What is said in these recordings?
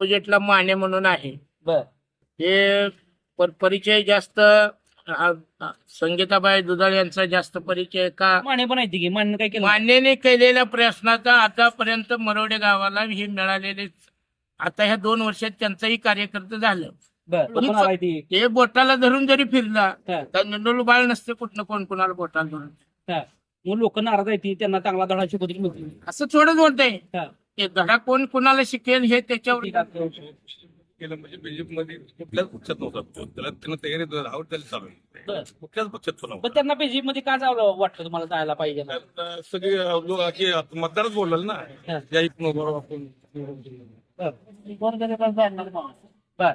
प्रोजेक्टला माने म्हणून आहे. बर हे परिचय जास्त संगीताबाई दुधाळ यांचा जास्त परिचय का माने पण आहे की मान्य काय केलं मान्यने केलेल्या प्रयत्नाचा आतापर्यंत मरोडे गावाला हे मिळालेले. आता ह्या 2 वर्षात त्यांचाही कार्यकर्ता झालं. बर पण कोण आलाय ती ते बोटाला धरून जरी फिरला हा, तर नंदोल बाळ नसते कुठनं कोण कोणाला बोटाला धरून. हा. मग लोक नाराज आहे ती त्यांना चांगला धडा शिकवतील म्हणतील. असं थोडंच होतंय. हा. ते धडा कोण कोणाला शिकेल हे त्याच्यावर केलं म्हणजे बीजेपीमध्ये कुठल्याच पक्षात नव्हता तो. त्याला त्यांना तयारी आवड त्याला चालू बर. आहे. कुठल्याच पक्षात तो पण नव्हता. त्यांना बीजेपी मध्ये का जावं वाटतं तुम्हाला जायला पाहिजे ना? तर सगळे लोक अशी मतदारच बोलले ना हा. या इथून बरोबर आपण बर. बर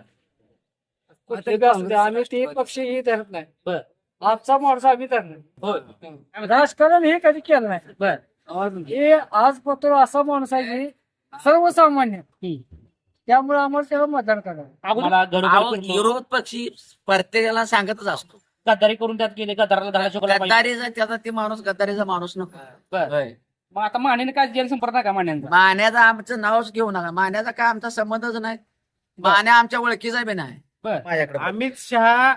आम्ही ते पक्षही धरत नाही. बर आजचा माणूस आम्ही धरणार. होय राजकारण हे कधी केलं नाही. बर हे आजपत्र असा माणूस आहे की सर्वसामान्य, हम्म. त्यामुळे आम्हाला त्याला मतदान करावं. मला घरोघरी फिरणं, विरोध पक्षी प्रत्येकाला सांगतच असतो. गद्दारी करून त्यात गेले गद्दाराला धडा शिकवला पाहिजे. गद्दारीचा त्याचा ते माणूस गद्दारीचा माणूस नको. बर होय. मग आता मानेने काय जेल संपर्क नाही का मान्यांचा? मान्याचा आमचं नावच घेऊ नका. मान्याचा काय आमचा संबंधच नाही. मान्या आमच्या ओळखीचा बी नाही बर माझ्याकडे. अमित शहा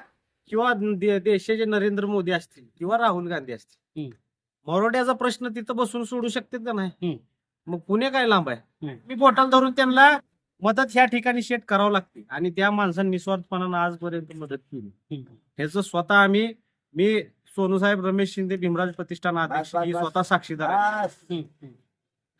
किंवा देशाचे नरेंद्र मोदी असतील किंवा राहुल गांधी असतील, हम्म. मरोड्याचा प्रश्न तिथं बसून सोडू शकतात का नाही? हम्म. मग पुणे काय लांब आहे? हम्म. मी बोटाला धरून त्यांना मदत ह्या ठिकाणी शेट करावं लागते आणि त्या माणसांनी निस्वार्थपणानं आजपर्यंत मदत केली. हम्म. ह्याचं स्वतः मी सोनूसाहेब रमेश शिंदे भीमराज प्रतिष्ठान अध्यक्ष ही स्वतः साक्षीदार आहे. हम्म.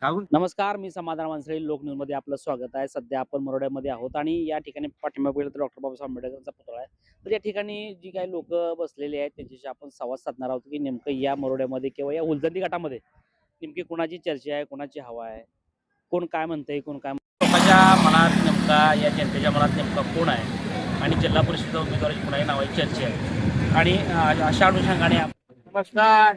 काहून? नमस्कार, मी समाधान मानसळे. लोक न्यूज मध्ये आपलं स्वागत आहे. सध्या आपण मरोड्यामध्ये आहोत आणि या ठिकाणी पाठिंबा गेलं तर डॉक्टर बाबासाहेब आंबेडकरांचा पुतळा आहे. तर या ठिकाणी जी काही लोक बसलेले आहेत त्यांच्याशी आपण संवाद साधणार आहोत की नेमकं या मरोड्यामध्ये किंवा या उलजंदी गटामध्ये नेमकी कोणाची चर्चा आहे, कोणाची हवा आहे, कोण काय म्हणतंय, कोण काय लोकांच्या मनात नेमका, या जनतेच्या मनात नेमका कोण आहे आणि जिल्हा परिषद उमेदवाराची कोणाही नावाची चर्चा आहे आणि अशा अनुषंगाने नमस्कार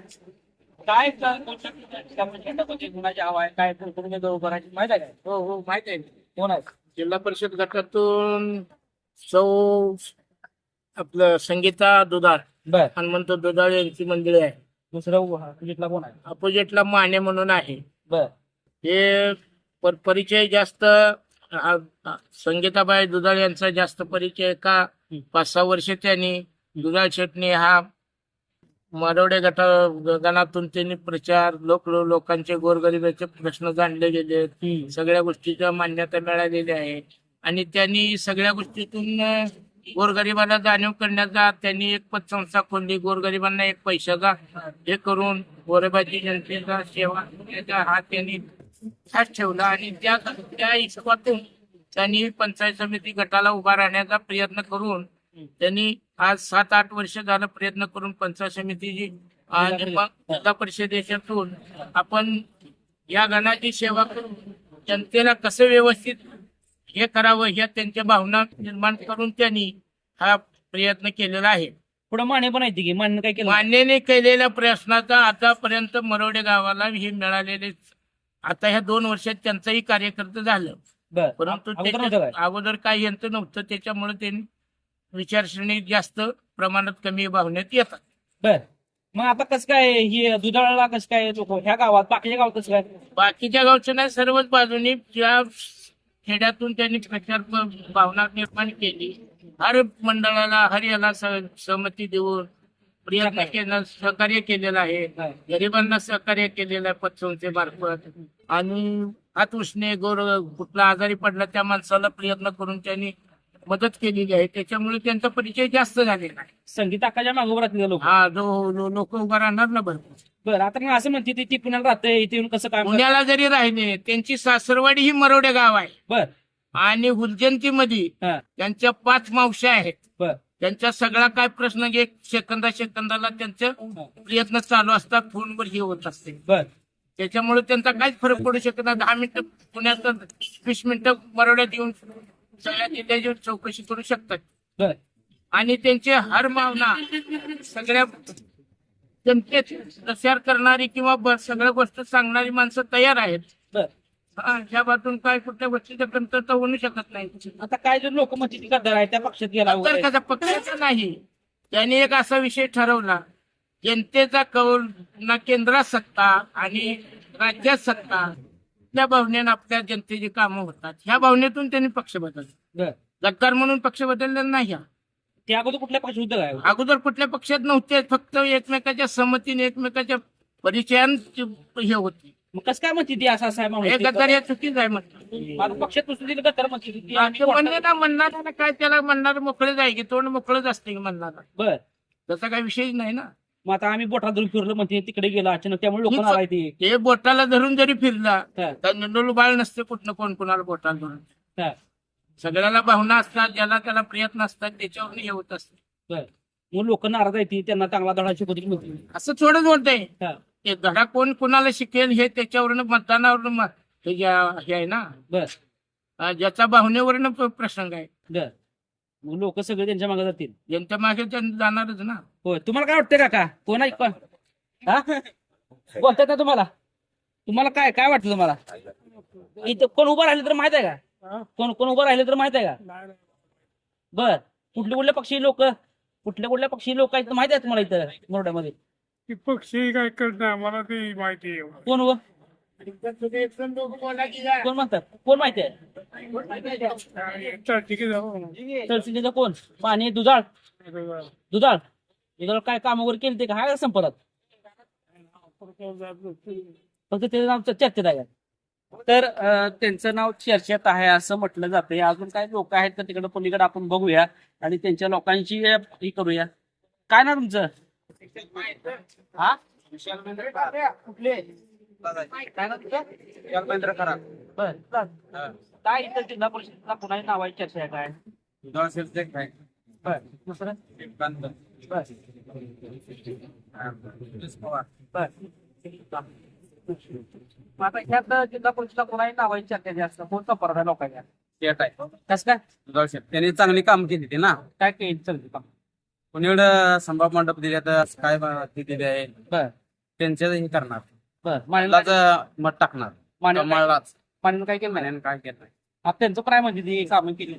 काय कुणाची हवा आहे, काय उमेदवार उभं राहायची माहित आहे काय? हो हो माहित आहे. कोण आहे? जिल्हा परिषद गटातून सौ आपलं संगीता दुधाळ, बर हनुमंत दुधाळ यांची मंडळी आहे. दुसरं तुझीतला कोण आहे? अपोजिटला माने म्हणून आहे. बर हे परिचय जास्त संगीताबाई दुधाळ यांचा जास्त परिचय का 5-6 वर्ष त्यांनी दुधाळ शेटणी हा मरोडे गणातून त्यांनी प्रचार लोकांचे गोरगरिबाचे प्रश्न जाणले गेले. सगळ्या गोष्टीच्या मान्यता मिळालेली आहे आणि त्यांनी सगळ्या गोष्टीतून गोरगरिबाला जाणीव करण्याचा त्यांनी एक पतसंस्था खोलली. गोरगरिबांना एक पैशाचा हे करून गोरगरिबाची जनतेचा सेवा करण्याचा हा त्यांनी ध्यास ठेवला आणि त्या हिशोबातून त्यांनी पंचायत समिती गटाला उभा राहण्याचा प्रयत्न करून त्यांनी आज 7-8 वर्ष झालं प्रयत्न करून पंचायत समितीची आणि मग जिल्हा परिषदेतून आपण या गणाची सेवा करून जनतेला कसं व्यवस्थित हे करावं ह्या त्यांच्या भावना निर्माण करून त्यांनी हा प्रयत्न केलेला आहे. पुढे माने पण आहे की मान्य काय केलं? मान्यने केलेल्या प्रयत्नाचा आतापर्यंत मरोडे गावाला हे मिळालेले. आता ह्या 2 वर्षात त्यांचाही कार्यकर्ता झालं. बर परंतु अगोदर नव्हतं त्याच्या काय? अगोदर काही यंत्र नव्हतं, त्याच्यामुळे त्यांनी विचारसरणी जास्त प्रमाणात कमी भावनेत येतात. बर मग आता कसं काय ही दुधाळाला कसं काय लोक ह्या गावात बाकीच्या गावात कसं काय? बाकीच्या गावचं नाही, सर्वच बाजूनी ज्या खेड्यातून त्यांनी प्रचार भावना निर्माण केली. हर मंडळाला हर याला सहमती देऊन प्रयत्न केला, सहकार्य केलेलं आहे. गरिबांना सहकार्य केलेलं आहे पतसंस्थेमार्फत आणि हात उसणे कुठला आजारी पडला त्या माणसाला प्रयत्न करून त्यांनी मदत केलेली आहे. त्याच्यामुळे त्यांचा परिचय जास्त झालेला आहे. संगीत अक्काच्या मागोबर राहतील लोक. हा जो लोक उभा राहणार ना भरपूर. बरं आता मग असं म्हणते ती पुण्याला राहते, इथे येऊन कसं काय? पुण्याला जरी राहिले त्यांची सासरवाडी ही मरोडे गाव आहे बर आणि हुलजंतीमध्ये हा त्यांच्या 5 मावश्या आहेत. बर त्यांचा सगळा काय प्रश्न एक सेकंदाला त्यांचे प्रयत्न चालू असतात, फोनवर हे होत असते. बर त्याच्यामुळे त्यांचा काहीच फरक पडू शकत नाही. 10 मिनिटं पुण्यात 20 मिनिटं मरोड्यात येऊन सगळ्या जिल्ह्याची चौकशी करू शकतात बर आणि त्यांचे हर भावना सगळ्या जनतेत प्रचार करणारी किंवा सगळ्या गोष्ट सांगणारी माणसं तयार आहेत. बर ह्या बातून काय कुठल्या गोष्टीचं कमतरता होऊ शकत नाही. आता काय जर लोक म्हणते ती गद्दार आहे त्या पक्षात गेला तर वगैरे. कसा पक्षाचा नाही, त्यांनी एक असा विषय ठरवला, जनतेचा कौल ना केंद्रात सत्ता आणि राज्यात सत्ता कुठल्या भावनेनं आपल्या जनतेची कामं होतात ह्या भावनेतून त्यांनी पक्ष बदलला. बर. गद्दार म्हणून पक्ष बदललेला नाही हा. ते अगोदर कुठल्या पक्षात होतं काय अगोदर कुठल्या पक्षात नव्हते, फक्त एकमेकाच्या संमतीने एकमेकाच्या परिचयान हे होते. मग कसं काय म्हणते ती असं असं आहे मग हे गद्दार या चुकीच आहे म्हणतात. माझं पक्षात नसून दिलं गद्दार म्हणते ती. आणि म्हणणारा काय त्याला म्हणणार मोकळेच आहे की तोंड मोकळंच असते की म्हणणारा, बर. तसा काही विषयच नाही ना. मग आता आम्ही बोटा धरून फिरलो म्हणते तिकडे गेला अचानक त्यामुळे लोक हीच- नाराय ते ते बोटाला धरून जरी फिरला हा. तर नंडोल बाळ नसते कुठनं कोण कोणाला बोटाला धरून. हा. सगळ्याला भावना असतात, ज्याला त्याला प्रयत्न असतात, त्याच्यावर हे होत असते. मग लोक नाराज आहे ती त्यांना चांगला धडा शिकवतील म्हणते. असं थोडंच होतंय. हा. ते धडा कोण कोणाला शिकेल हे त्याच्यावरनं मतदानावरनं हे आहे ना. बर. ज्याचा भावनेवरनं प्रसंग आहे. बर. मग लोक सगळे त्यांच्या मागे जातील. ज्यांच्या मागे त्यांनी जाणारच ना. होय. तुम्हाला काय वाटतंय काका कोण आहे कोण हा बोलतात ना तुम्हाला तुम्हाला काय काय वाटतं तुम्हाला इथं कोण उभं राहिले तर माहित आहे का कोण कोण उभं राहिले तर माहित आहे का बर कुठले कुठले पक्षी लोक कुठल्या पक्षी लोक आहेत माहित आहे तुम्हाला इथं मोरड्यामध्ये ती पक्षी काय करणार मला ते माहिती आहे. कोण व कोण म्हणतात कोण माहिती आहे तहसीलचं कोण पाणी दुधाळ दुधाळ दुधाळ काय काम वगैरे केले ते का हाय संपर्क फक्त त्याचं नाव चर्चेत आहे तर त्यांचं नाव चर्चेत आहे असं म्हटलं जातंय अजून काही लोक आहेत तर तिकडे पलीकडे आपण बघूया आणि त्यांच्या लोकांची हे करूया काय ना तुमचं हा कुठले काय ना तुझं बर काय इथं जिल्हा परिषदला कुणाची नावाची चर्चा आहे काय बर दुसरं बर बर आता ह्यात जिल्हा परिषदला कुणाची नावाची चर्चा जास्त कोण संपर्क आहे लोकांच्या कसं काय त्यांनी चांगली काम केली ते ना. काय काही चालते काम कोणीकडं संभाव मंडप दिले तर काय दिले आहे बर त्यांच्या हे करणार बर मान्य मत टाकणार मान्य कमळलाच. मान्य काय केलं नाही त्याने काय केलं नाही. आता त्यांचं काय म्हणजे ती कामं केली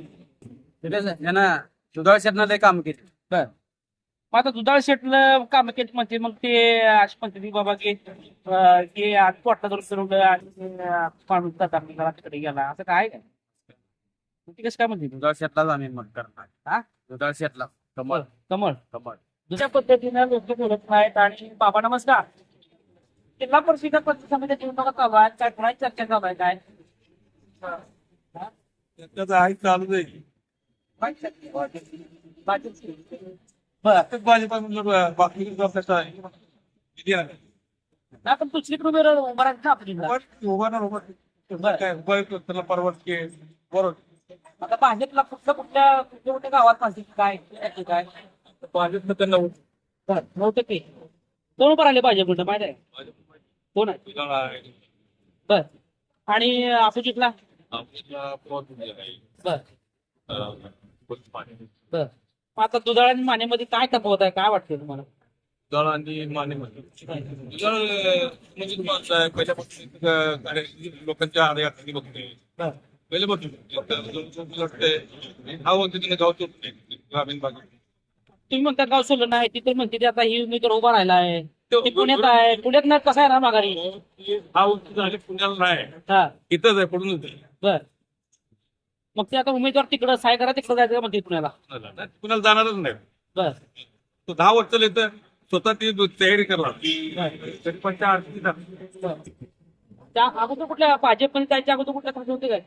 त्यानं दुधाळ शेटनं लय काम केली. बर मग आता दुधाळ शेटलं काम केली म्हणते मग ते अशी म्हणते ती बाबा की आज पोटला धरून फिरवलं आणि माणूस जाता तिकडे गेला असं काय काय ती कसं काय म्हणते दुधाळ शेटलाच आम्ही मत करणार. हा? दुधाळ शेटला कमळ कमळ कमळ. दुसऱ्या पद्धतीनं लोक बोलत नाहीत आणि बाबा नमस्कार जिल्हा परिषद पंचायत समितीच्या निवडणुका चालू आहेत काय कुणाची चर्चा चालू आहे काय चालू आहे बर बाकी आपण दुसरीकडे उभं राहायचं ना आपली त्याला परवानगी बरोबर आता भाजपला कुठल्या कुठल्या गावात माहिती काय काय भाजपनं त्यांना बर 9% कोण उभं राहिले भाजप माहिती आहे कोण आहे बर आणि अपोजिटला बर बर मग आता दुधाळ आणि मानेमध्ये काय तफावत आहे काय वाटतं तुम्हाला दुधाळ आणि मानेमध्ये दुधाळ म्हणजे माणसं आहे पहिल्यापासून लोकांच्या अडचणी बघते बर पहिल्यापासून वाटतंय हा वगैरे तिने गाव सोडत नाही ग्रामीण भागात. तुम्ही म्हणता गाव सोडलं नाही तिथे म्हणते ते आता ही उमेदवार उभा राहिला आहे ते पुण्यात आहे पुण्यात नाही कसा आहे ना माघारी हा वगैरे झाले पुण्याला नाही हा इथंच आहे पडून बर मग ते आता उमेदवार तिकडं साय करा तिकडं जायचं म्हणते पुण्याला पुण्याला जाणारच नाही. बर तो 10 वर्ष येतं स्वतः ती तयारी करणार तरी पण त्या अडचणी बर त्या अगोदर कुठल्या भाजप पण जायच्या अगोदर कुठल्या खाते होते काय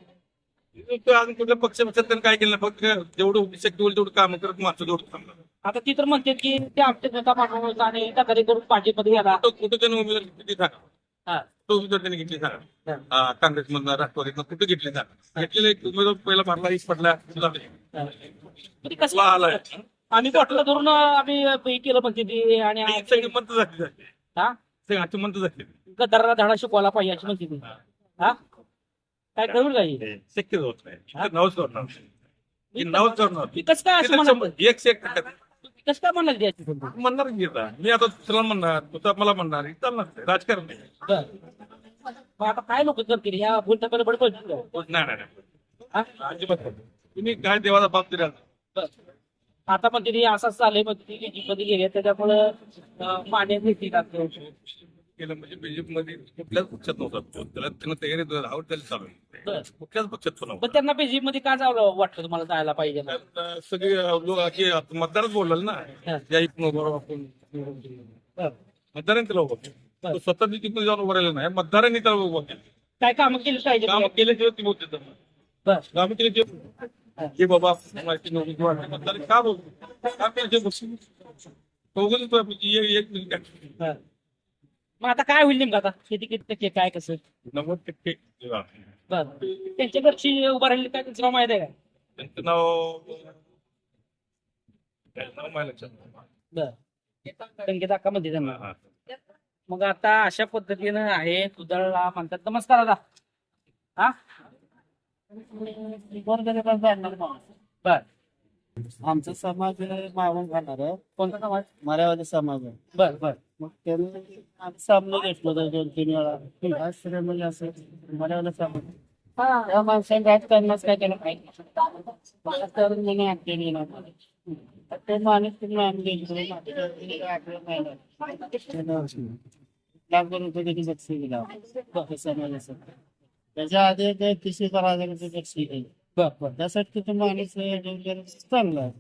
तो अजून कुठल्या पक्षापेक्षा त्यांनी काय केलं नाही. फक्त जेवढं शक्य होईल तेवढं काम करत माणसं जेवढं थांबणार. आता ती तर म्हणते की ते आमच्या नेता माणूस आणि तक्रारी करून भाजपमध्ये गेला कुठं त्यांनी उमेदवार किती सांगा हा तो उमेदवार त्यांनी घेतली सांगा काँग्रेसमधनं राष्ट्रवादीतनं कुठं घेतले सांगा घेतलेला एक उमेदवार पहिला मारला पडला मग ते कसं आलाय आम्ही बॉटला धरून आम्ही हे केलं म्हणते ती आणि सगळी मंत झाली हा सगळी मंत झाली गद्दाराला धडा शिकवायला पाहिजे अशी म्हणते ती हा काय कळून काही शक्य होत नाही नावच करणार नावच करणार ती कसं काय असं म्हणणार एकशे एक टक्का कसं काय म्हणाल ती अशी समजा? म्हणणार की आता मी आता तुला म्हणणार तुझा मला म्हणणार हे चालणार नाही. राजकारण नाही. बर मग आता काय लोक करतील ह्या भूलथापाला बडबड नाही नाही हा? अजिबात नाही. तुम्ही काय देवाचा बाप दिला बर आता म्हणते ती असंच चाललंय म्हणते ती मध्ये गेली त्याच्यामुळं पाण्यात घेतली केलं म्हणजे बीजेपी मध्ये कुठल्याच पक्षात नव्हता त्याला त्यांना तयारी आवड त्याला चालू आहे. बरं. कुठल्याच पक्षात तो पण नव्हता. त्यांना बीजेपी मध्ये का जावं वाटतं तुम्हाला जायला पाहिजे ना? त्यात सगळे लोक मतदारच बोलले ना हा. या इथनं बरोबर आपण मतदारांनी त्याला उभं केलं. बरं. तो स्वतः तिकडे जाऊन उभं राहिलं नाही मतदारांनी त्याला उभं केलं. काय कामं केली पाहिजे काम केल्याशिवाय ती बोलते त्यांना. बरं. काम केल्याशिवाय हे बाबा माहिती नव्हती मतदार का बोलतो काम केल्याशिवाय एक मिनिट बरं. मग आता काय होईल नेमकं आता किती किती टक्के काय कसं 90% बरं त्यांच्या घरची उभा राहिली काय त्यांचं नाव माहित आहे का? त्यांचं नाव मला लक्षात नाही. बरं संकेत अक्का म्हणते त्यांना. हा. मग आता अशा पद्धतीनं आहे दुधाळला म्हणतात. नमस्कार दादा. हा बर आमचा समाज मागून घालणार आहे कोणता समाज? मराठी समाज आहे. बर बर मग त्यांनी आम्ही सामने घेतलं होतं 2-3 वेळा आज सगळं म्हणजे असं मराठी समाज त्या माणसाने राजकारणाच काय केलं पाहिजे मला तर मी ऍक्टिव्ह गेला ते माणूस तुम्ही आम्ही लाख रुपये त्याची बक्षीस दिला समाजाचं. त्याच्या आधी एक 30,000 रुपये बक्षीस दिली. बर बर त्यासाठी तो माणूस चांगला आहे.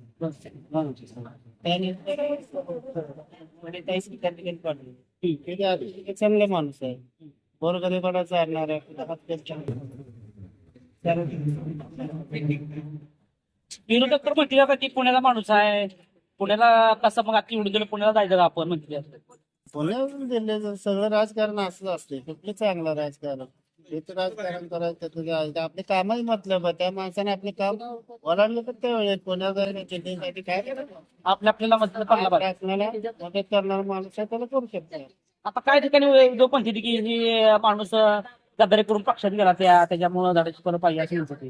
त्याने चांगला माणूस आहे गोरगरीबाला आणणार विरोधक तर म्हणतील आता ती पुण्याला माणूस आहे पुण्याला कसं मग आता निवडून दिलं पुण्याला जायचं का आपण म्हणते. पुण्यावरून दिले सगळं राजकारण असंच असते कुठलं चांगलं राजकारण इथं राजकारण करायचं त्याचं काय आहे? आपले कामच मतलब आहे. त्या माणसाने आपले काम ओलांडलं तर त्यावेळेस पुण्यात दिल्लीसाठी काय करायचं? आपल्याला मदत करणार बरं. आपल्याला मदत करणारा माणूस आहे त्याला करू शकतो. आता काय ठिकाणी जो पण की ही माणूस गद्दारी करून पक्षात गेला त्याच्यामुळे धडाची कोण पाहिजे अशी म्हणत होती.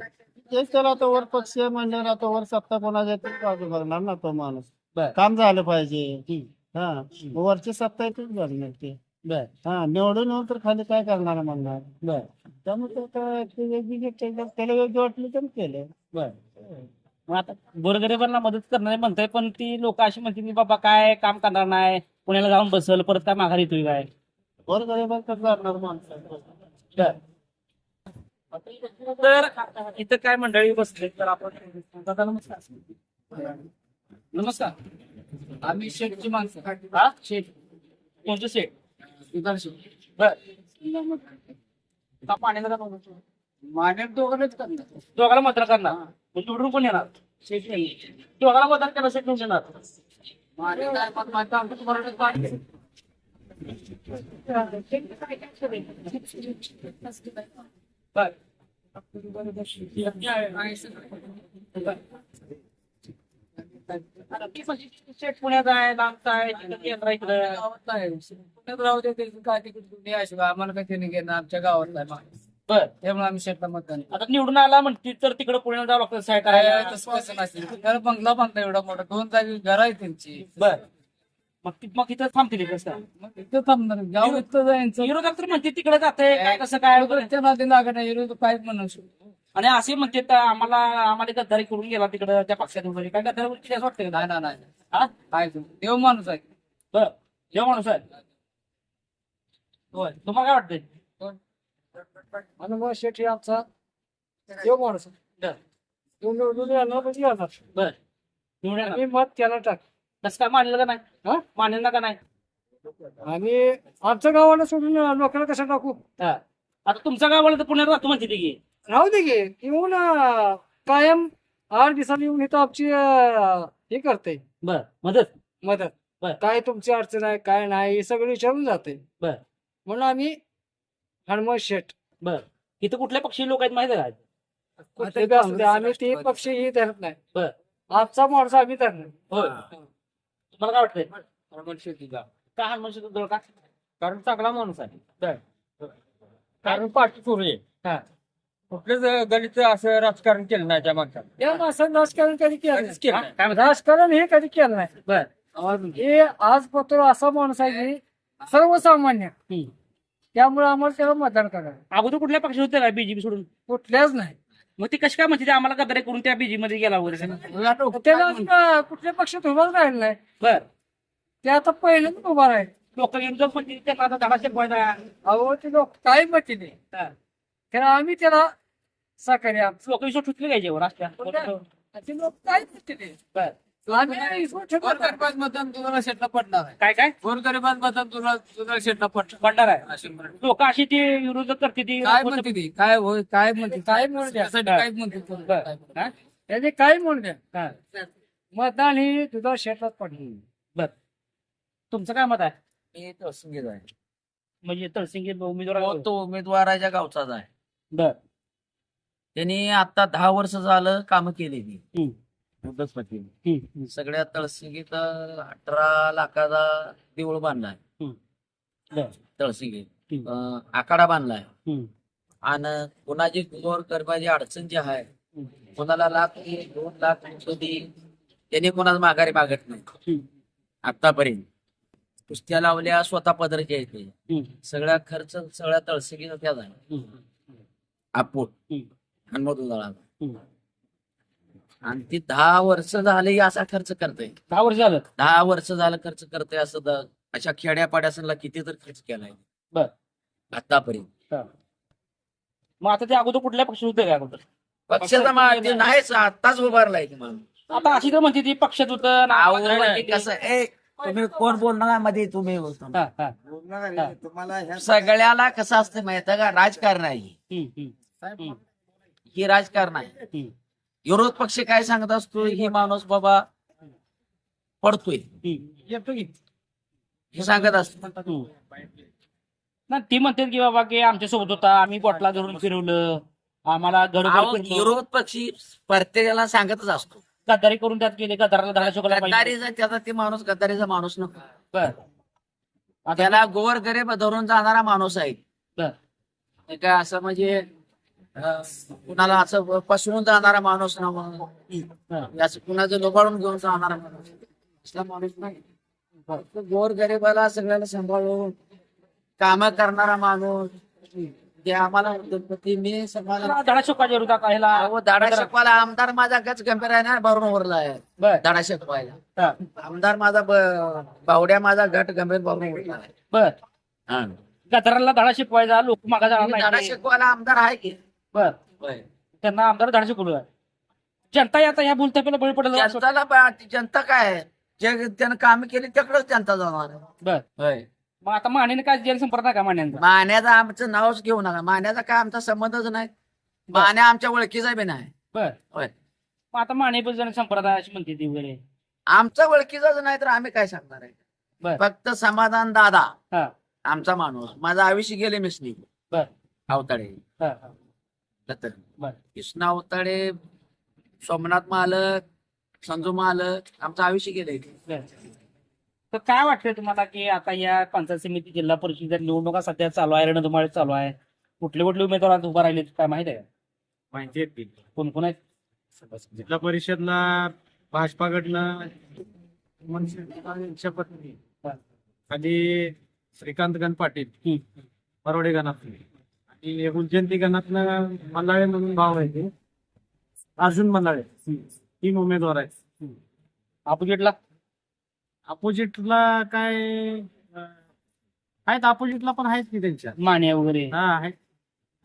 तेच त्याला आता वर पक्ष म्हणल्यावर आता वर सत्ता कोणाच्या येते बाजू बघणार ना तो माणूस बर. काम झालं पाहिजे. हा वरची सत्ता येतेच बघणार ते. बर हा निवडून येऊन तर खाली काय करणार म्हणणार. बर त्यामुळे त्याला योग्य वाटलं तर केलं. बर मग आता गोरगरिबांना मदत करणारे म्हणताय पण ती लोक अशी म्हणतील की बाबा काय काम करणार नाही पुण्याला जाऊन बसल परत काय माघारी येतोय काय. वर गरीबात कसं करणार माणसं. तर इथं काय मंडळी बसले तर आपण दादा नमस्कार. नमस्कार. आम्ही शेठची माणसं हा शेठ कोणतं सेट विधान शेठ बर पाण्याला का बघतो? मान्य दोघांनाच करणार दोघाला मतदान करणार मग निवडून कोण येणार? शेठ दोघाला मतदान करणार सेट कोण येणार? मान्य काय पण माहिती आमचं मराठीत पाहिजे बर सेट पुण्यात आहे लांबचा आहे तिकडे येणार इकडं. गावात आहे पुण्यात राहू दे ते काय तिकडे दुनिया अशी बा, आम्हाला काही त्यांनी घेणं आमच्या गावात नाही माणूस. बर त्यामुळे आम्ही शेतला मतदान करतो. आता निवडून आला म्हणते तर तिकडे पुण्याला जावं लागतं सहाय काय करायला. तसं कसं नसेल घर बंगला बांधला एवढा मोठा 2 जागी घर आहे त्यांची बर मग इथं थांबतील कसं मग इथं थांबणार गाव इथं जायचं विरोधक तर म्हणते तिकडे जाते काय कसं काय त्या नाते लागत नाही विरोध काहीच म्हणू शकतो आणि असे म्हणते तर आम्हाला गद्दारी करून गेला तिकडे त्या पक्षात वगैरे काय गद्दारी केली असं वाटतं का? नाही हा काय देव माणूस आहे बर जेव्हा माणूस आहे होय तुम्हाला काय वाटतंय? अनुभव शेठ हे आमचा देव माणूस आहे. बर तो निवडून येणार म्हणजे येणार बर निवडून येणार. आम्ही मत त्याला टाक कसं काय मानेल का नाही? हा? मानेल का नाही? आणि आमच्या गावाला सोडून लोकांना कसं टाकू हा. आता तुमचं गाव वाला तर पुण्यात राहतो म्हणते ती की राहू दे गे येऊन कायम 8 दिवसांनी येऊन इथं आमची हे करते बर मदत मदत बर. काय तुमची अडचण आहे काय नाही हे सगळं विचारून जाते बर. म्हणून आम्ही हनुमान शेठ बर इथं कुठल्या पक्षी लोक आहेत माहिती आहे का? ते बी असू दे, आम्ही ते पक्ष ही धरत नाही बर. आमचा माणूस आम्ही धरणार होय तुम्हाला काय वाटतंय? हनुमान शेठीचा का हनुमान शेठ का? कारण चांगला माणूस आहे बर कारण पाठी सुरू आहे हा. कुठलेच गणित असं राजकारण केलं नाही त्या माणसाने या माणसाने राजकारण कधी केलं हा, काय नाही. म्हणता? राजकारण हे कधी केलं नाही बर हे आज पत्र असा माणूस आहे की सर्वसामान्य हम्म. त्यामुळे आम्हाला त्याला मतदान करावं अगोदर कुठल्या पक्षी होते का बीजेपी सोडून कुठल्याच नाही मग ती कशी काय म्हणते ते आम्हाला गद्दारी करून त्या बीजी मध्ये गेला वगैरे त्याला कुठल्या पक्षात उभाच राहिला नाही बर ते आता पहिल्यांदा उभा आहे लोक विरोधक म्हणजे त्याला आता धडा शिकवायचा. अहो ते लोक काय म्हणते नाही हा. कारण आम्ही त्याला सहकार्य आमचं. लोक विश्वास ठुकले काय जेवण असल्या ते लोक काय म्हणते नाही बर. आम्ही विश्वास ठेवणार नाही. मतदान तुला शेटला पडणार आहे काय काय गोरगरिबांत मतदान तुला शेटला पडणार भंडार आहे. लोक अशी ती विरोधक करते ती काय म्हणते ती काय होय काय म्हणते काय म्हणू द्या काय म्हणते बर. हा? त्याचे काय म्हणू द्या हा. मतदान ही तुझा शेतात पडली. बर. तुमचं काय मत आहे मी तहसीलदार आहे म्हणजे तळसिंगी उमेदवार हो, तो उमेदवाराच्या गावचाच आहे बर. त्यांनी आता 10 वर्ष झालं काम केलेली हम्म. सगळ्या तळसिंगीत 18 लाखाचा देऊळ बांधलाय बर. तळसिंगीत हम्म. आखाडा बांधलाय हम्म. आणि कुणाची गोर गरबाची अडचण जी आहे कोणाला लाख 2 लाख कधी त्याने कोणाला माघारी मागत नाही हम्म. आतापर्यंत कुस्त्या लावल्या स्वतः पदरच्या येते हम्म. सगळा खर्च सगळ्या तळसिंगीचा त्याच आहे हम्म. आपूट हम्म. आणि मधुदळा हम्म. आणि ती 10 वर्ष झाली असा खर्च करते 10 वर्ष झालं 10 वर्ष झालं खर्च करते असं अशा खेड्यापाड्यासला किती तर खर्च केलाय बर. आतापर्यंत मग आता ते अगोदर कुठल्या पक्षात होते का अगोदर पक्षाचा ते नाहीच आताच उभारलाय की माणूस आता अशी तर म्हणते ती पक्षात होतं अहो, कसं तुम्ही कोण बोलणार मध्ये तुम्ही बोलतो सगळ्याला कसं असतं माहिती का राजकारण आहे ही राजकारण आहे विरोध पक्ष काय सांगत असतो ही माणूस बाबा पडतोय हे सांगत असतो ना ती म्हणते की बाबा की आमच्या सोबत होता आम्ही बॉटला धरून फिरवलं आम्हाला अहो, गडबड विरोध पक्षी प्रत्येकाला सांगतच असतो गद्दारी करून त्यात गेले गद्दाराला धडा शिकवला पाहिजे. गद्दारीचा त्याचा ते माणूस गद्दारीचा माणूस नको बर. आता त्याला गोर गरीब धरून जाणारा माणूस आहे बर. ते काय असं म्हणजे कुणाला असं पसवून जाणारा माणूस ना म्हणून असं कुणाचं लोबाडून घेऊन जाणारा माणूस असला माणूस नाही फक्त गोर गरीबाला सगळ्याला सांभाळून काम करणारा माणूस ते आम्हाला ते मी समाजाला धडा शिकवायच्या विरोधात ह्याला अहो, दाडा शिकवायला आमदार माझा गच गंभीर आहे ना भरून उरला आहे बर. दाडा शिकवायला हा. आमदार माझा बावड्या माझा गट गंभीर भरून उरला आहे बर. हा. गद्दाराला धडा शिकवायचा लोक मागा दाडा जाणार शिकवायला आमदार आहे की बर. होय. त्यांना आमदार धडा शिकवलं जनता आता ह्या बोलत्या बळी पडेल असं वाटतं. जनताला जनता काय आहे? जे त्यानं काम केली त्याकडेच जनता जाणार आहे. बर. होय. मग आता मानेने काय जेल संपर्क नाही का मान्यांचा मान्याचं आमचं नावच घेऊ नका मान्याचा काय आमचा संबंधच नाही मान्या आमच्या ओळखीचा बी नाही बर. होय. मग आता माने पण जण संप्रदाय अशी म्हणते ती वगैरे आमचा ओळखीचाच नाही तर आम्ही काय सांगणार आहे बर. फक्त समाधान दादा हा. आमचा माणूस माझा आयुष्य गेले मिसनी बर. अवताडे हा, हा. बर. कृष्णा अवताडे सोमनाथ मालक संजू मालक आमचं आयुष्य गेले बर. तर काय वाटतंय तुम्हाला की आता या पंचायत समिती जिल्हा परिषद निवडणुका सध्या चालू आहे रणधुमाळी चालू आहे कुठले कुठले उमेदवार आज उभा राहिले काय माहित आहे का? माहिती आहे कोण कोण आहेत जिल्हा परिषदला भाजपाकडनं शपथ आणि श्रीकांत गण पाटील परवडे गणातले आणि उज्जैनती गणातनं मंदाळे म्हणून भाव आहे ते अर्जुन मंदाळे 3 उमेदवार आहेत अपोजिटला अपोजिटला काय आहेत अपोजिटला पण आहेत की त्यांच्या माने वगैरे हा आहेत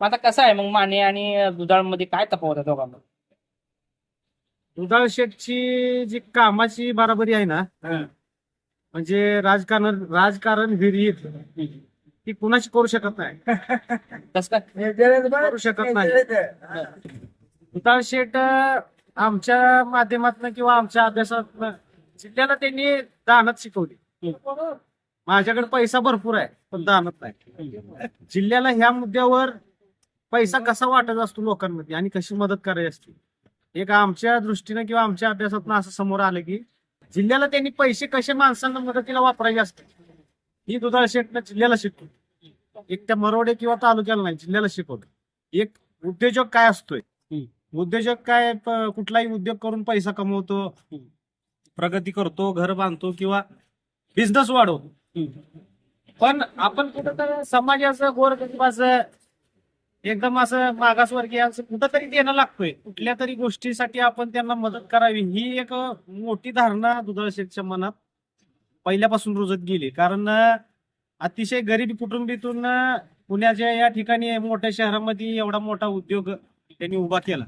मग आता कसं आहे मग माने आणि दुधाळमध्ये काय तफावत आहे दोघांना दुधाळ शेठची जी कामाची बराबरी आहे ना म्हणजे राजकारण विरहित ती कुणाची करू शकत नाही कसं काय करू शकत नाही दुधाळ शेठ आमच्या माध्यमातून किंवा आमच्या अभ्यासातून जिल्ह्याला त्यांनी दानत शिकवली माझ्याकडे पैसा भरपूर आहे पण दानत नाही जिल्ह्याला ह्या मुद्द्यावर पैसा कसा वाटत असतो लोकांमध्ये आणि कशी मदत करायची असते एक आमच्या दृष्टीनं किंवा आमच्या अभ्यासातून असं समोर आलं की जिल्ह्याला त्यांनी पैसे कसे माणसांना मदतीला वापरायचे असते ही दुधाळ शेठनं जिल्ह्याला शिकवली एक त्या मरोडे किंवा तालुक्याला नाही जिल्ह्याला शिकवलं एक उद्योजक काय असतोय उद्योजक काय कुठलाही उद्योग करून पैसा कमवतो प्रगती करतो घर बांधतो किंवा बिझनेस वाढवतो पण आपण कुठंतरी समाजाचं गोरगरिबाचं एकदम असं मागासवर्गीयांचं कुठंतरी देणं लागतोय कुठल्या तरी गोष्टीसाठी आपण त्यांना मदत करावी ही एक मोठी धारणा दुधाळ शेठच्या मनात पहिल्यापासून रुजत गेली कारण अतिशय गरीब कुटुंबीतून पुण्याच्या या ठिकाणी मोठ्या शहरामध्ये एवढा मोठा उद्योग त्यांनी उभा केला.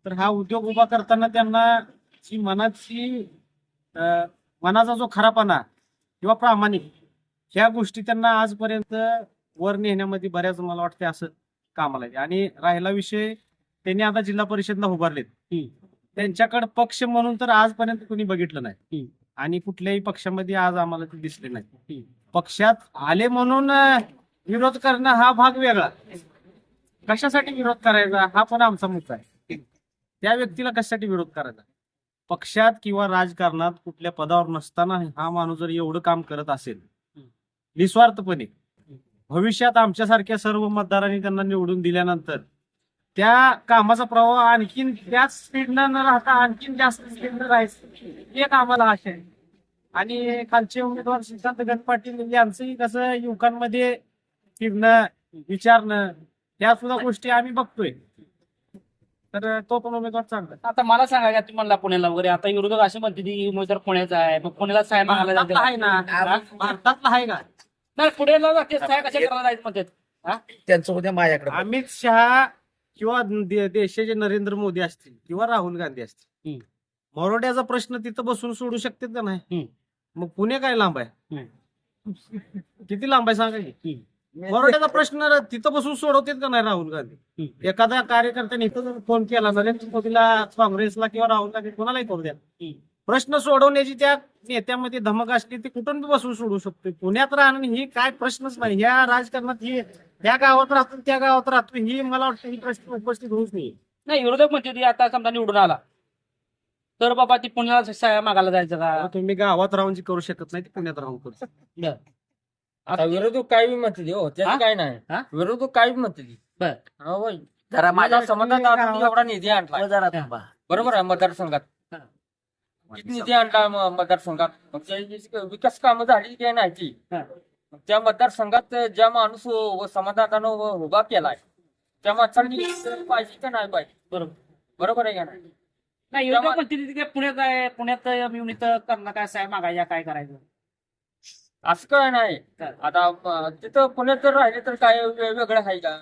तर हा उद्योग उभा करताना त्यांना जी मनाचा जो खरापणा किंवा प्रामाणिक ह्या गोष्टी त्यांना आजपर्यंत वर नेण्यामध्ये बऱ्याच मला वाटते असं कामाला आहे. आणि राहिला विषय, त्यांनी आता जिल्हा परिषदला उभारलेत. त्यांच्याकडे पक्ष म्हणून तर आजपर्यंत कुणी बघितलं नाही आणि कुठल्याही पक्षामध्ये आज आम्हाला ते दिसले नाही. पक्षात आले म्हणून विरोध करणं हा भाग वेगळा. कशासाठी विरोध करायचा हा पण आमचा मुद्दा आहे. त्या व्यक्तीला कशासाठी विरोध करायचा? पक्षात किंवा राजकारणात कुठल्या पदावर नसताना हा माणूस जर एवढं काम करत असेल निस्वार्थपणे, भविष्यात आमच्यासारख्या सर्व मतदारांनी त्यांना निवडून दिल्यानंतर त्या कामाचा प्रभाव आणखीन त्याच स्पीडनं न राहता आणखीन जास्त स्पीडनं राहायचं एक आम्हाला आशा आहे. आणि खालचे उमेदवार श्रीकांत गणपाटील यांचंही कसं युवकांमध्ये फिरणं, विचारणं, या सुद्धा गोष्टी आम्ही बघतोय. तर तो पण उमेदवार चांगला. आता मला सांगा की तुम्ही म्हणला पुण्याला वगैरे, आता विरोधक असे म्हणते की उमेदवार पुण्याचा आहे, मग पुण्याला साहेब मागायला भारतातला आहे ना, भारतातला आहे का? नाही, पुण्याला जाते साहेब कशा करायला जायचं म्हणतात. त्यांचं उद्या माझ्याकडे अमित शहा किंवा देशाचे नरेंद्र मोदी असतील किंवा राहुल गांधी असतील, मरोड्याचा प्रश्न तिथं बसून सोडू शकतात का नाही? मग पुणे काय लांब आहे? किती लांब आहे सांगा की? मरोड्याचा प्रश्न तिथं बसून सोडवतात का नाही राहुल गांधी? एखाद्या कार्यकर्त्याने इथं जर फोन केला नरेंद्र मोदीला, काँग्रेसला किंवा राहुल गांधी कोणालाही करू द्या, प्रश्न सोडवण्याची त्या नेत्यामध्ये धमक असली ती कुठून बी बसून सोडू शकतो. पुण्यात राहणं ही काय प्रश्नच नाही. या राजकारणात ही त्या गावात राहतो त्या गावात राहतो ही मला वाटतं ही प्रश्न उपस्थित होऊच नाही. नाही, विरोधक म्हणते ती आता समजा निवडून आला तर बाबा ती पुण्याला साहेब मागायला जायचं का? तुम्ही गावात राहून जी करू शकत नाही ती पुण्यात राहून करू शकता. आता विरोधक काय बी म्हणते हो, हा? त्याचं काय नाही. हा? विरोधक काय बी म्हणते बर. हो बाई. जरा माझ्या माझ्या समाधान एवढा निधी आणला, जरा थांबा. बरोबर आहे. मतदारसंघात हा. किती निधी आणला मतदारसंघात? मग त्याची विकास कामं झाली की नाही ती. हा. मग त्या मतदारसंघात ज्या माणूस समाधानानं उभा केलाय त्या माणसांनी पाहिजे का नाही पाहिजे? बरोबर. बरोबर आहे का नाही? नाही, विरोधक म्हणते ती काय पुण्यात आहे, पुण्यात येऊन इथं करणं काय साहेब मागायच्या काय करायचं? असं काय नाही. आता तिथं पुण्यात जर राहिले तर काय वेगळं आहे का?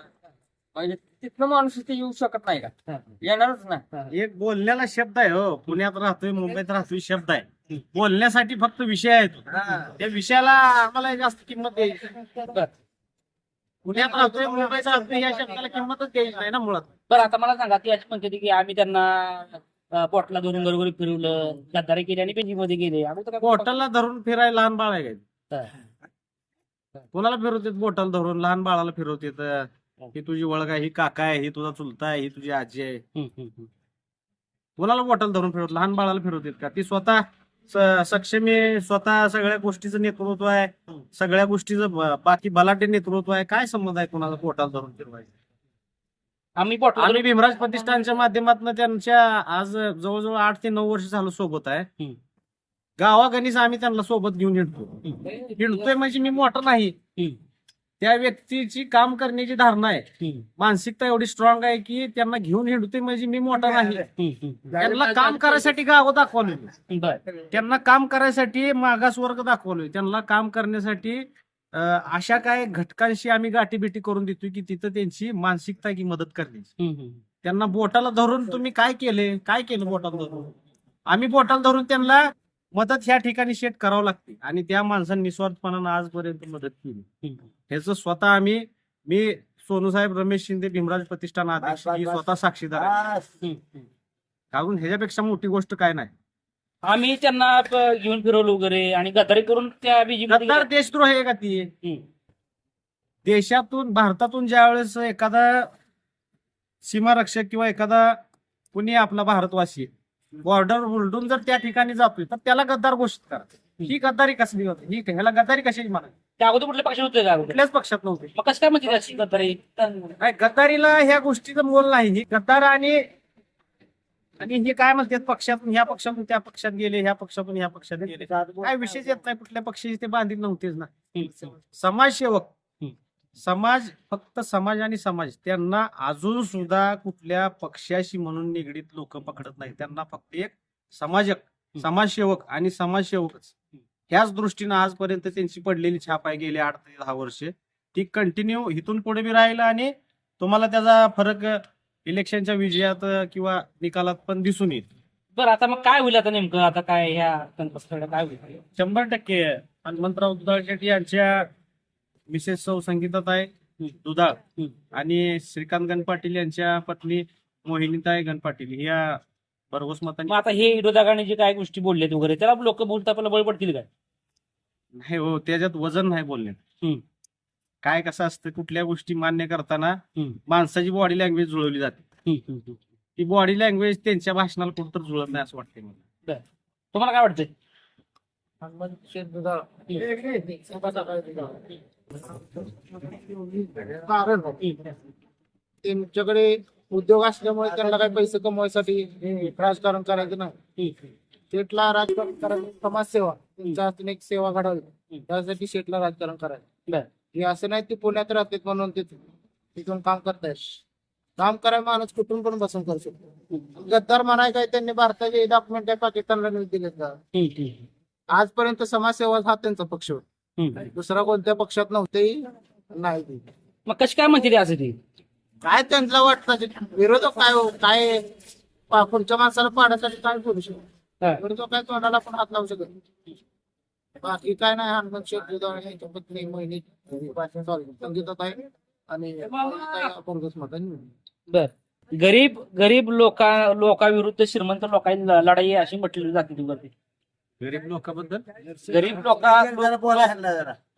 म्हणजे तिथनं माणूस इथे येऊ शकत नाही का? येणारच नाही. एक बोलण्याला शब्द आहे हो. पुण्यात राहतोय, मुंबईत राहतोय शब्द आहे. बोलण्यासाठी फक्त विषय आहे तो. त्या विषयाला आम्हाला जास्त किंमत द्यायची. पुण्यात राहतोय, मुंबईत राहतोय या शब्दाला किंमतच द्यायची नाही ना मुळात. बरं, आता मला सांगा ती अशी म्हणते ती की आम्ही त्यांना बॉटला धरून घरोघरी फिरवलं, गद्दारी केली आणि बेंजीमध्ये गेले. आम्ही तर काय बॉटलला धरून फिरायला लहान बाळ आहे का? कोणाला फिरवतात बॉटल धरून? लहान बाळाला फिरवतात. ही तुझी ओळख आहे, ही काका आहे, ही तुझा चुलता आहे, ही तुझी आजी आहे. कोणाला बॉटल धरून फिरवत? लहान बाळाला फिरवतात का? ती स्वतः सक्षम आहे, स्वतः सगळ्या गोष्टीचं नेतृत्व आहे, सगळ्या गोष्टीचं बाकी बलाढ्य नेतृत्व आहे. काय संबंध आहे कोणाला बॉटल धरून फिरवायचं? आम्ही बॉटल आम्ही भीमराज प्रतिष्ठानच्या माध्यमातून त्यांच्या आज जवळजवळ 8 ते 9 वर्ष झालं सोबत आहे. गावागणीच आम्ही त्यांना सोबत घेऊन हिंडतोय म्हणजे मी मोठा नाही. त्या व्यक्तीची काम करण्याची धारणा आहे, मानसिकता एवढी स्ट्रॉंग आहे की त्यांना घेऊन हिंडतोय म्हणजे मी मोठा नाही. त्यांना काम करायसाठी गाव दाखवलोय, त्यांना काम करायसाठी मागासवर्ग दाखवलोय, त्यांना काम करण्यासाठी अशा काय घटकांशी आम्ही गाठीभेटी करून देतोय की तिथं त्यांची मानसिकता की मदत करण्याची. त्यांना बोटाला धरून तुम्ही काय केलं बोटाला धरून? आम्ही बोटाला धरून त्यांना मदत ह्या ठिकाणी शेट करावं लागते आणि त्या माणसांनी निस्वार्थपणानं आजपर्यंत मदत केली. ह्याचं स्वतः मी सोनूसाहेब रमेश शिंदे भीमराज प्रतिष्ठान अध्यक्ष ही स्वतः साक्षीदार आहे. कारण ह्याच्यापेक्षा मोठी गोष्ट काय नाही. आम्ही त्यांना घेऊन फिरवलं वगैरे आणि गद्दारी करून त्या बीजेपी गद्दार देशद्रोह आहे का ती? देशातून भारतातून ज्यावेळेस एखादा सीमारक्षक किंवा एखादा कुणी आपला भारतवासी बॉर्डर उलटून जर त्या ठिकाणी जातोय तर त्याला गद्दार घोषित करा. ही गद्दारी कसली होती? ही ह्याला गद्दारी कशाची म्हणाली? त्या अगोदर कुठल्या पक्षात होते का? कुठल्याच पक्षात नव्हते. मग कसं काय म्हणते अशी गद्दारी? नाही, गद्दारीला ह्या गोष्टीचं मोल नाही. ही गद्दार आणि हे काय म्हणतात, पक्षातून ह्या पक्षातून त्या पक्षात गेले, ह्या पक्षातून ह्या पक्षात गेले, काय विषयच येत नाही. कुठल्या पक्षाची ते बांधील नव्हतेच ना. समाजसेवक, समाज, फक्त समाज आणि समाज, त्यांना अजून सुद्धा कुठल्या पक्षाशी म्हणून निगडीत लोक पकडत नाही. त्यांना फक्त एक समाजसेवक आणि समाजसेवकच ह्याच दृष्टीनं आजपर्यंत त्यांची पडलेली छाप आहे गेली 8 ते 10 वर्ष ती कंटिन्यू इथून पुढे बी राहील आणि तुम्हाला त्याचा फरक इलेक्शनच्या विजयात किंवा निकालात पण दिसून येईल. बरं आता मग काय होईल आता नेमकं आता काय ह्या कणकवलीला काय होईल? 100% हनुमंतराव दुधाळ शेट्टी यांच्या मिसेस सौ संगीताताई दुधाळ आणि श्रीकांत गणपाटील यांच्या पत्नी मोहिनीताई गणपाटील या भरघोस मतांनी. मग आता हे विरोधकांनी जे काय गोष्टी बोललेत वगैरे त्याला लोक बोलता आपल्याला बळ पडतील काय? नाही हो, त्याच्यात वजन नाही बोलण्यात. काय कसं असतं कुठल्या गोष्टी मान्य करताना माणसाची बॉडी लँग्वेज जुळवली जाते. ती बॉडी लँग्वेज त्यांच्या भाषणाला कुठं जुळत नाही असं वाटतंय मला. तुम्हाला काय वाटतंय? कारण त्यांच्याकडे उद्योग असल्यामुळे त्यांना काही पैसे कमवायसाठी राजकारण करायचं नाही. शेटला राजकारण करायचं समाजसेवा त्यांच्या हातून एक सेवा घडावी त्यासाठी शेटला राजकारण करायचं. हे असं नाही ते पुण्यात राहतात म्हणून तिथून काम करतायत. काम करायला माणूस कुठून पण बसून करू शकतो. गद्दार म्हणाय काय त्यांनी भारताचे डॉक्युमेंट पाकिस्तानला नेऊन दिले का? आजपर्यंत समाजसेवा हा त्यांचा पक्ष होता. दुसरा कोणत्या पक्षात नव्हते नाही. मग कशी काय म्हणते ते असं ते? काय त्यांना वाटतं विरोधक काय हो काय पुढच्या माणसाला पाडायसाठी काय करू शकतो. विरोधक काय तोंडाला पण हात लावू शकत नाही. बाकी काय नाही. हनुमंत शेठ दुधाळ यांच्या पत्नी मोहिनी संगीतात आहे आणि भरघोस मतांनी. बर गरीब लोकांविरुद्ध श्रीमंत लोकांची लढाई अशी म्हटली जाते तुमच्यावरती. गरीब लोकांबद्दल गरीब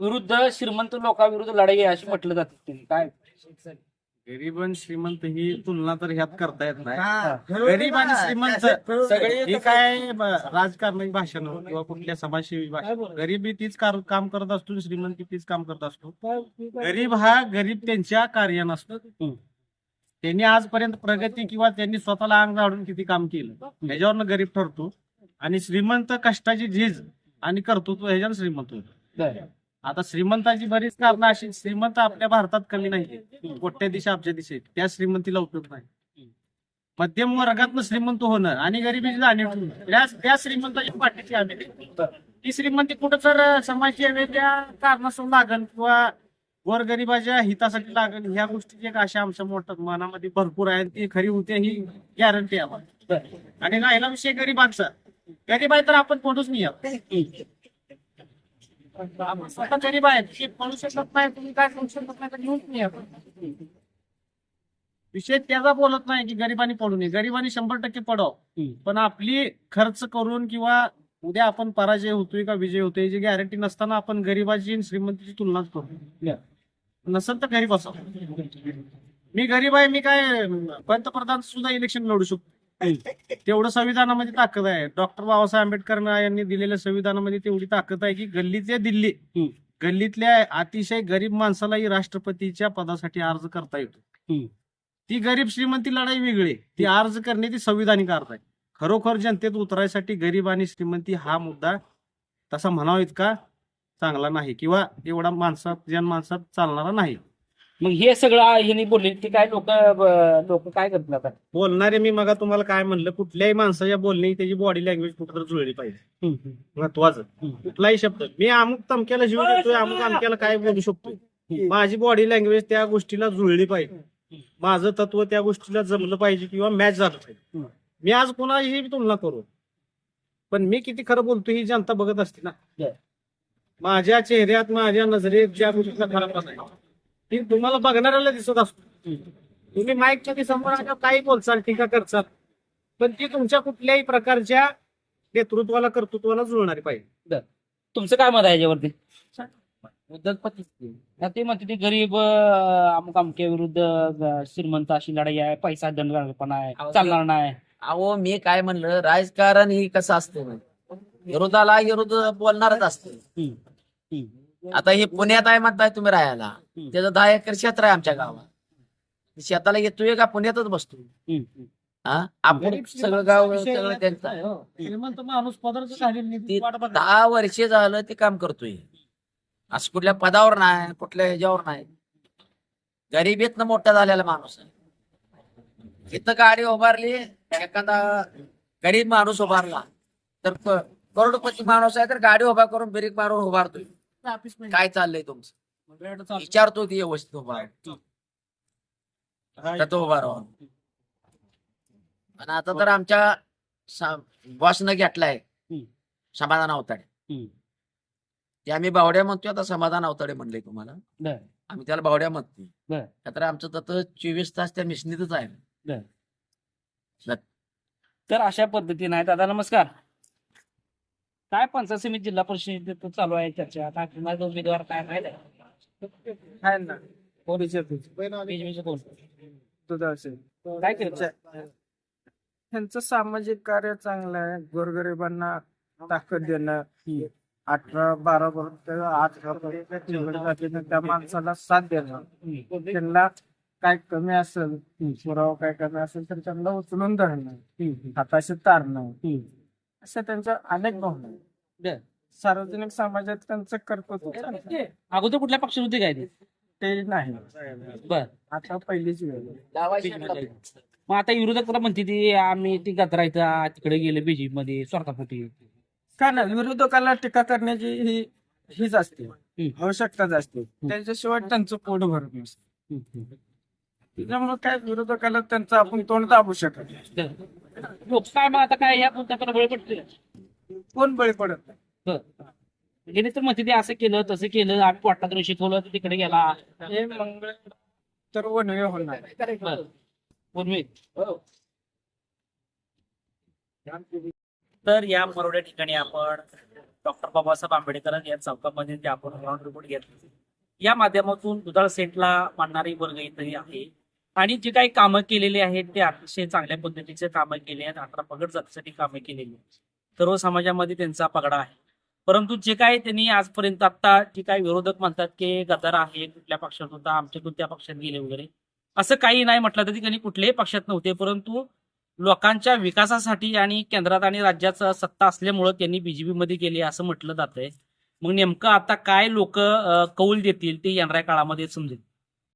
विरुद्ध श्रीमंत लोकांविरुद्ध लढाई आहे अशी म्हटलं जाते. काय गरीब आणि श्रीमंत ही तुलना तर ह्यात करता येत नाही. गरीब आणि श्रीमंत ही काय राजकारणी भाषा नव्हती किंवा कुठल्या समाजसेवी भाषा. गरीबी तीच काम करत असतो, श्रीमंती तीच काम करत असतो. गरीब हा गरीब त्यांच्या कार्य नसतो. त्यांनी आजपर्यंत प्रगती किंवा त्यांनी स्वतःला अंग झाडून किती काम केलं ह्याच्यावरनं गरीब ठरतो. आणि श्रीमंत कष्टाची झीज आणि कर्तृत्व ह्याच्यावर श्रीमंत होतो. आता श्रीमंताची बरीच कारणं अशी. श्रीमंत आपल्या भारतात कमी नाही, कोट्याधीश अब्जाधीश आहेत. त्या श्रीमंतीला उपयोग नाही. मध्यम वर्गातनं श्रीमंत होणं आणि गरिबीची जाणीव ठेवणं त्या श्रीमंताच्या पाठीची आम्ही. ती श्रीमंती कुठं तर समाजसेवेच्या कारणासून लागल किंवा गोरगरिबाच्या हितासाठी लागल ह्या गोष्टी एक अशा आमच्या मोठ्या मनामध्ये भरपूर आहे. ती खरी होते ही गॅरंटी आम्हाला. आणि राहिला विषय गरिबांचा. गरीब आहे तर आपण कोणच नाही स्वतः गरीब आहेत. पळू शकत नाही तुम्ही काय करू शकत नाही तर घेऊन नाही. विषय त्याचा बोलत नाही की गरिबांनी पडू नये. गरिबांनी 100% पडाव. पण आपली खर्च करून किंवा उद्या आपण पराजय होतोय का विजय होतोय याची गॅरंटी नसताना आपण गरिबाची आणि श्रीमंतीची तुलनाच करू. नसेल तर गरीब असावं. मी गरीब आहे. मी काय पंतप्रधान सुद्धा इलेक्शन लढू शकतो. तेवढं संविधानामध्ये ताकद आहे. डॉक्टर बाबासाहेब आंबेडकर यांनी दिलेल्या संविधानामध्ये तेवढी ताकद आहे की गल्लीतल्या दिल्ली गल्लीतल्या अतिशय गरीब माणसालाही राष्ट्रपतीच्या पदासाठी अर्ज करता येतो. ती गरीब श्रीमंती लढाई वेगळी. ती अर्ज करणे ती संविधानिक अर्ज आहे. खरोखर जनतेत उतरायसाठी गरीब आणि श्रीमंती हा मुद्दा तसा म्हणावा इतका चांगला नाही किंवा एवढा माणसात चालणारा नाही. मग हे सगळं हे बोलले ते काय लोक काय करतात आता? बोलणारे मी मग तुम्हाला काय म्हणलं कुठल्याही माणसाच्या बोलणे त्याची बॉडी लँग्वेज कुठं जुळली पाहिजे. महत्वाचं कुठलाही शब्द मी अमुक तमक्याला जीव देतोय अमुक अमक्याला काय बोलू शकतोय. माझी बॉडी लँग्वेज त्या गोष्टीला जुळली पाहिजे. माझं तत्व त्या गोष्टीला जमलं पाहिजे किंवा मॅच झालं पाहिजे. मी आज कोणाही तुलना करू पण मी किती खरं बोलतो ही जनता बघत असते ना. माझ्या चेहऱ्यात माझ्या नजरेत ज्या गोष्टीचा खराब आहे ती तुम्हाला बघणाऱ्याला दिसत असतो. तुम्ही माईकच्या समोर काही बोलचाल टीका करचाल पण ती तुमच्या कुठल्याही प्रकारच्या नेतृत्वाला कर्तृत्वाला जुळणारी पाहिजे. तुमचं काय मत आहे याच्यावरती? ते म्हणते ते गरीब अमुक अमक्या विरुद्ध श्रीमंत अशी लढाई आहे. पैसा दंडपणा आहे चालणार नाही. अहो मी काय म्हणलं राजकारण ही कसं असतं विरोधाला विरोध बोलणारच असतं. आता हे पुण्यात आहे म्हणताय तुम्ही राहायला. त्याचं 10 एकर क्षेत्र आहे आमच्या गावात. शेताला येतोय का पुण्यातच बसतो. आपण सगळं गाव सगळं त्यांचं आहे. श्रीमंत माणूस पदार्थ झाले 10 वर्ष झालं ते काम करतोय. असं कुठल्या पदावर नाही कुठल्या ह्याच्यावर नाही. गरिबीतनं मोठा झालेला माणूस आहे. इथं गाडी उभारली एखादा गरीब माणूस उभारला तर करोडपती माणूस आहे तर गाडी उभा करून ब्रेक मारून उभारतोय. काय चाललंय तुमचं विचारतो ती व्यवस्थित उभा राहून. तर तो उभा राहून. आणि आता तर आमच्या बॉसनं घेतलाय समाधान अवताडे. ते आम्ही बावड्या म्हणतोय, आता समाधान अवताडे म्हणलंय तुम्हाला. बर. आम्ही त्याला बावड्या म्हणतोय. बर. तर आमचं तर 24 तास त्या मिशनीतच आहे. तर अशा पद्धतीने आहे. दादा नमस्कार. काय पंचायत समिती जिल्हा परिषदेत चालू आहे चर्चा, आता कुणाचा उमेदवार काय माहित आहे? आहे ना BJP चे कोण? दुधाळ शेठ. काय केलं? त्यांचं सामाजिक कार्य चांगलं आहे. गोरगरिबांना ताकद देणं, 18-12 वर्ष 18 त्या माणसाला साथ देणं, त्यांना काय कमी असेल, पुरावा काय कमी असेल तर त्यांना उचलून धरणं, हाताशी तारणं, अशा त्यांच्या अनेक भावना आहेत. बर. सार्वजनिक समाजात त्यांचं कर्तृत्व चांगलं आहे. अगोदर कुठल्या पक्षात होते काय ते? ते नाही बर. आता पहिलीच वेळ आहे. मग आता विरोधक तर म्हणते ती आम्ही ती गतरायचा तिकडे गेले बीजेपी मध्ये स्वार्थापोटी. का नाही, विरोधकाला टीका करण्याची हीच असते, आवश्यकताच असते. त्याच्याशिवाय त्यांचं पोट भरत नसतं. त्याच्यामुळे काय विरोधकाला त्यांचं आपण तोंड दाबू शकत नाही. लोक काय मग आता काय या मुद्द्याकडे बळी पडते? कोण बळी पडत नाही. गेले तर म्हणते ते असं केलं तसं केलं, आम्ही पोटात शिकवलं तर तिकडे गेला. हे मंगळ तर वनवे होणार. तर या मरोड्या ठिकाणी आपण डॉक्टर बाबासाहेब आंबेडकर या चौकामध्ये जे आपण ग्राउंड रिपोर्ट घेतला, या माध्यमातून दुधाळ सेटला मानणारी वर्ग इथेही आहे आणि जे काही कामं केलेली आहेत ते अतिशय चांगल्या पद्धतीचे कामं केले आहेत. 18 पगड जातीसाठी कामं केलेली आहेत. सर्व समाजामध्ये त्यांचा पगडा आहे. परंतु जे काही त्यांनी आजपर्यंत आता जे काही विरोधक म्हणतात की गद्दार आहे, कुठल्या पक्षात होता, आमच्याकडून त्या पक्षात गेले वगैरे, असं काही नाही म्हटलं तरी त्यांनी कुठल्याही पक्षात नव्हते. परंतु लोकांच्या विकासासाठी आणि केंद्रात आणि राज्याचं सत्ता असल्यामुळं त्यांनी बीजेपी मध्ये गेले असं म्हटलं जातंय. मग नेमकं आता काय लोक कौल देतील ते येणाऱ्या काळामध्ये समजेल.